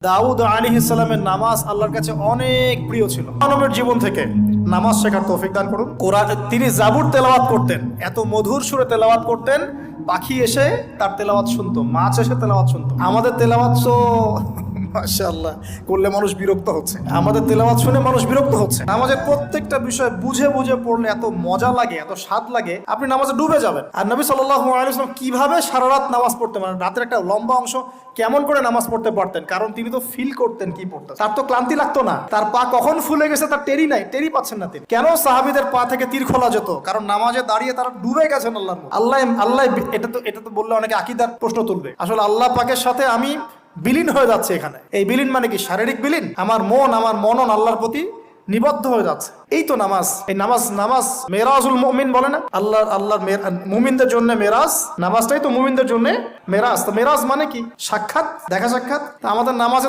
দাউদ আলাইহিস সালামের নামাজ আল্লাহর কাছে অনেক প্রিয় ছিল। মানবের জীবন থেকে নামাজ শেখার তৌফিক দান করুন। কোরআন তিনি জাবুর তেলাওয়াত করতেন, এত মধুর সুরে তেলাওয়াত করতেন, পাখি এসে তার তেলাওয়াত শুনতো, মাছ এসে তেলাওয়াত শুনতো। আমাদের তেলাওয়াত তো মাশাআল্লাহ করলে মানুষ বিরক্ত হচ্ছে, আমাদের তেলাওয়াত শুনে মানুষ বিরক্ত হচ্ছে। নামাজের প্রত্যেকটা বিষয় বুঝে বুঝে পড়লে এত মজা লাগে, এত স্বাদ লাগে, আপনি নামাজে ডুবে যাবেন। আর নবী সাল্লাল্লাহু আলাইহি ওয়াসাল্লাম কিভাবে সারা রাত নামাজ পড়তেন, মানে রাতের একটা লম্বা অংশ কেমন করে নামাজ পড়তে পারতেন? কারণ তিনি তো ফিল করতেন কি পড়তেন, তার তো ক্লান্তি লাগতো না। তার পা কখন ফুলে গেছে তার টেরি নাই, টেরি পাচ্ছেন না তিনি। কেন সাহাবীদের পা থেকে তীর খোলা যেত? কারণ নামাজে দাঁড়িয়ে তারা ডুবে গেছেন আল্লাহর মধ্যে। আল্লাহ এটা তো বললে অনেকে আকীদার প্রশ্ন তুলবে। আসলে আল্লাহ পাকের সাথে আমি বিলীন হয়ে যাচ্ছে এখানে। এই বিলীন মানে কি? শারীরিক বিলীন। আমার মনন আল্লাহর প্রতি নিবদ্ধ হয়ে যাচ্ছে, এই তো নামাজ। এই নামাজ মেরাজুল মুমিন বলে না, আল্লাহর মুমিনদের জন্য মেরাজ, নামাজটাই তো মুমিনদের জন্য মেরাজ। তো মেরাজ মানে কি? সাক্ষাৎ, দেখা সাক্ষাৎ। আমাদের নামাজে